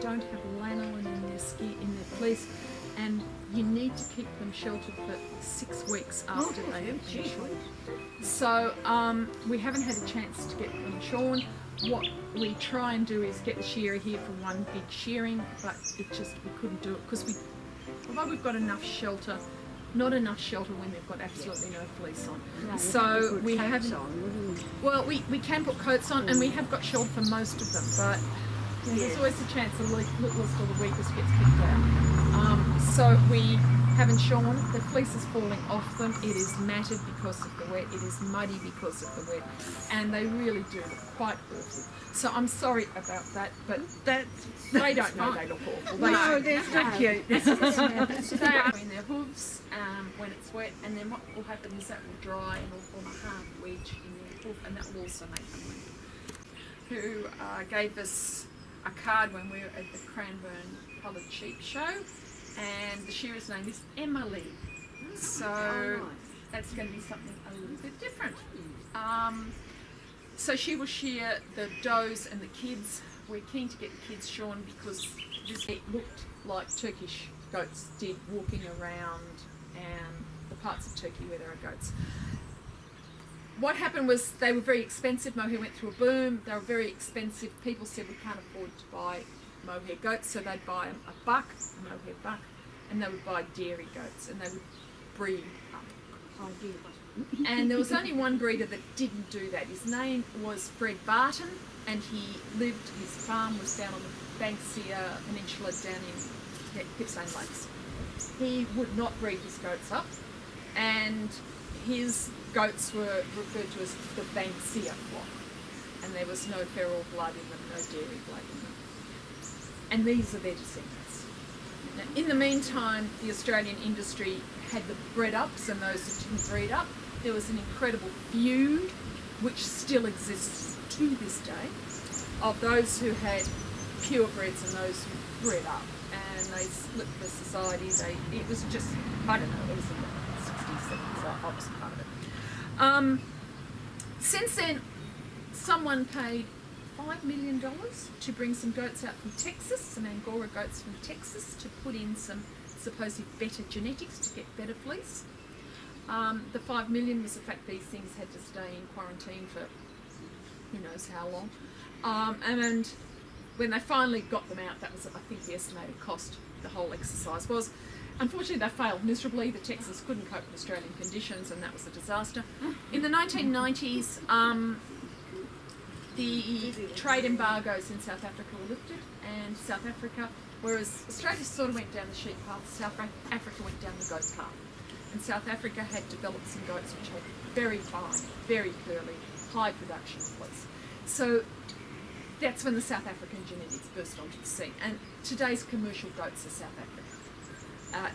don't have lanolin in their skin, in their fleece, and you need to keep them sheltered for 6 weeks after they have been shorn. So we haven't had a chance to get them shorn. What we try and do is get the shearer here for one big shearing, but we couldn't do it because although we've got enough shelter, not enough shelter when they've got absolutely no fleece on. No, so we haven't. Well, we can put coats on, and we have got shelter for most of them, but there's always a chance the littlest or the weakest gets kicked out. So we haven't shorn. The fleece is falling off them. It is matted because of the wet. It is muddy because of the wet, and they really do look quite awful. So I'm sorry about that, but they don't know they look awful. No, they're so cute. They are in their hooves when it's wet, and then what will happen is that will dry and will form a hard wedge in their hoof, and that will also make them limp. Who gave us a card when we were at the Cranbourne Coloured Sheep Show, and the shearer's name is Emily. So that's going to be something a little bit different. So she will shear the does and the kids. We're keen to get the kids shorn because it looked like Turkish goats did, walking around and the parts of Turkey where there are goats. What happened was they were very expensive. Mohair went through a boom. They were very expensive. People said we can't afford to buy mohair goats, so they'd buy a mohair buck, and they would buy dairy goats, and they would breed up. And there was only one breeder that didn't do that. His name was Fred Barton, and his farm was down on the Banksia Peninsula down in Gippsland Lakes. He would not breed his goats up, and his goats were referred to as the Banksia flock, and there was no feral blood in them, no dairy blood in them. And these are their descendants. Now, in the meantime, the Australian industry had the bred ups and those that didn't breed up. There was an incredible feud, which still exists to this day, of those who had purebreds and those who bred up. And they split the society. It was just, I don't know, it was in the 60s, 70s, I was part of it. Since then, someone paid $5 million to bring some goats out from Texas, some Angora goats from Texas, to put in some supposed better genetics to get better fleece. The $5 million was the fact these things had to stay in quarantine for who knows how long. And when they finally got them out, that was, I think, the estimated cost. The whole exercise was. Unfortunately, they failed miserably. The Texas couldn't cope with Australian conditions, and that was a disaster. In the 1990s, the trade embargoes in South Africa were lifted, and South Africa, whereas Australia sort of went down the sheep path, South Africa went down the goat path. And South Africa had developed some goats which had very fine, very curly, high production fleece. So that's when the South African genetics burst onto the scene. And today's commercial goats are South Africa.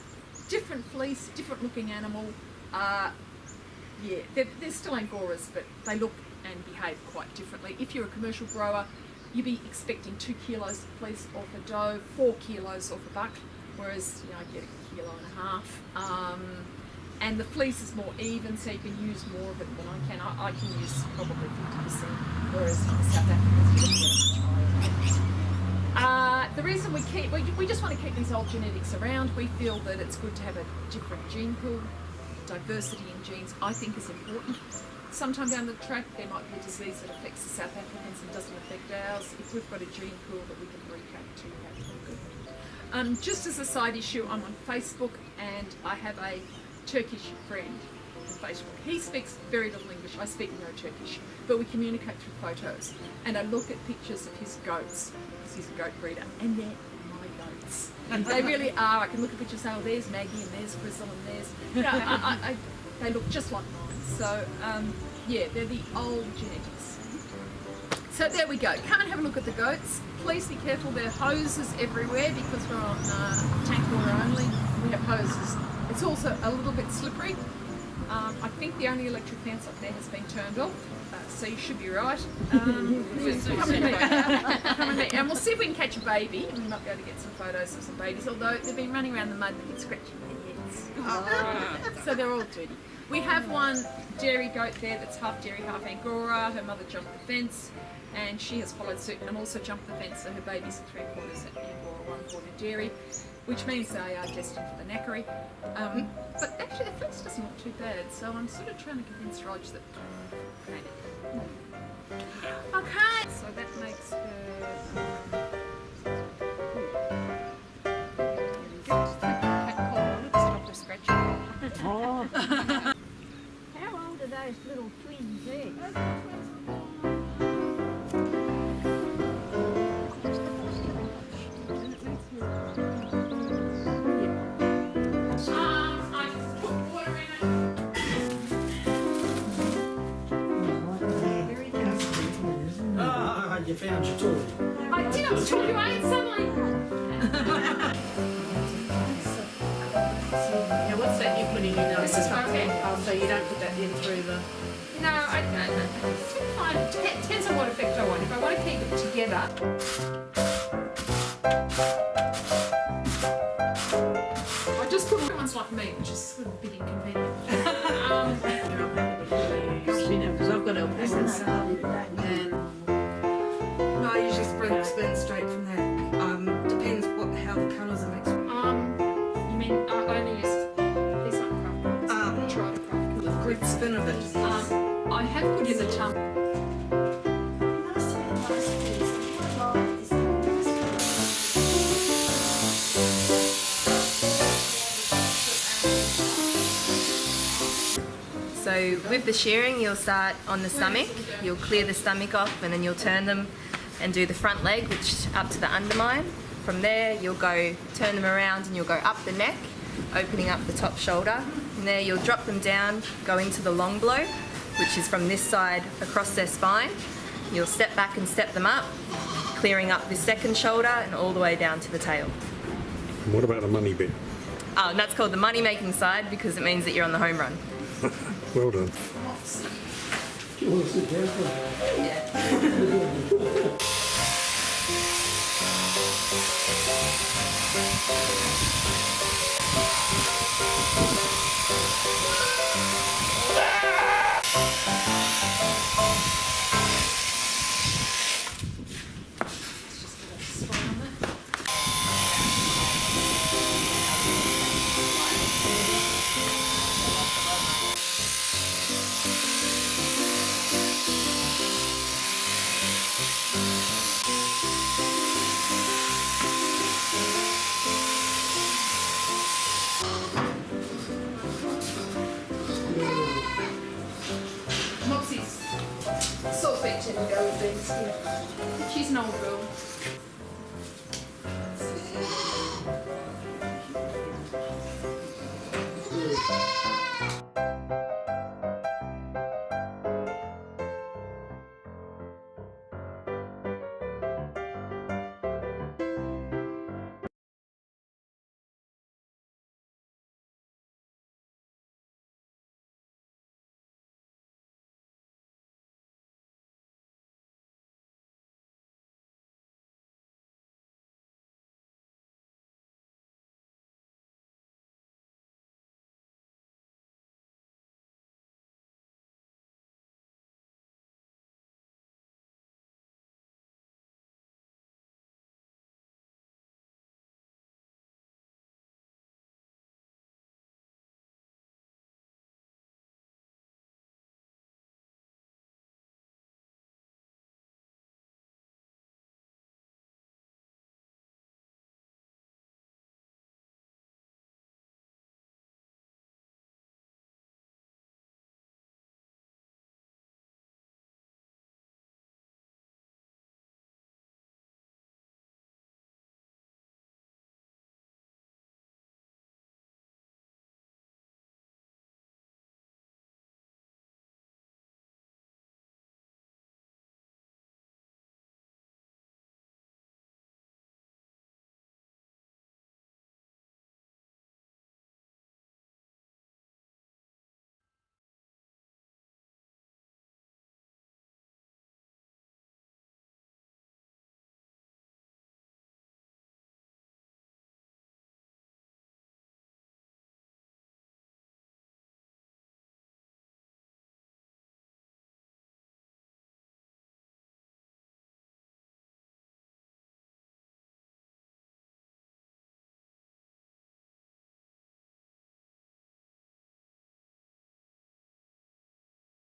Different fleece, different looking animal. They're still Angoras, but they look and behave quite differently. If you're a commercial grower, you'd be expecting 2 kilos of fleece off a doe, 4 kilos off a buck, whereas I get 1.5 kilos. And the fleece is more even, so you can use more of it than I can. I can use probably 50%, whereas South Africans get much higher. The reason we just want to keep these old genetics around. We feel that it's good to have a different gene pool. Diversity in genes, I think, is important. Sometime down the track, there might be a disease that affects the South Africans and doesn't affect ours. If we've got a gene pool that we can recap to, that's all good. Just as a side issue, I'm on Facebook, and I have a Turkish friend on Facebook. He speaks very little English. I speak no Turkish, but we communicate through photos. And I look at pictures of his goats, because he's a goat breeder, and they're my goats. They really are. I can look at pictures and say, oh, there's Maggie, and there's Frizzle, and there's... they look just like mine. So, they're the old genetics. So there we go. Come and have a look at the goats. Please be careful. There are hoses everywhere because we're on tank water only. We have hoses. It's also a little bit slippery. I think the only electric fence up there has been turned off, so you should be right. Come with me. Come with me. And we'll see if we can catch a baby. We might be able to get some photos of some babies, although they've been running around the mud and they've been scratching their heads. So they're all dirty. We have one dairy goat there that's half dairy, half Angora. Her mother jumped the fence and she has followed suit and also jumped the fence, so her babies are 3/4 Angora, 1/4 dairy, which means they are destined for the knackery. But actually the fence doesn't look too bad, so I'm sort of trying to convince Rog that okay, so that makes her stop her scratching. Oh. How old are those little twins there? I put water in it. Ah, you found your toy. I did, I was talking to you suddenly. Now what's that you put in your nose? This is okay. Oh, so you don't put that in through the... No, I fine. It depends on what effect I want. If I want to keep it together. I just put ones like me, which is sort of a bit inconvenient. Because I've got alpacas. And No, I usually spin straight from that. Depends how the colours are mixed. You mean I only use these aren't craft ones. Try to craft The grid spin of it. I have put in the tum. So with the shearing, you'll start on the stomach, you'll clear the stomach off and then you'll turn them and do the front leg, which up to the undermine. From there, you'll go turn them around and you'll go up the neck, opening up the top shoulder. From there, you'll drop them down, go into the long blow, which is from this side across their spine. You'll step back and step them up, clearing up this second shoulder and all the way down to the tail. And what about the money bit? Oh, and that's called the money-making side because it means that you're on the home run. Well done. Do you want to sit down for that? Mopsy's sulfate tend to go with these. Yeah. She's an old girl.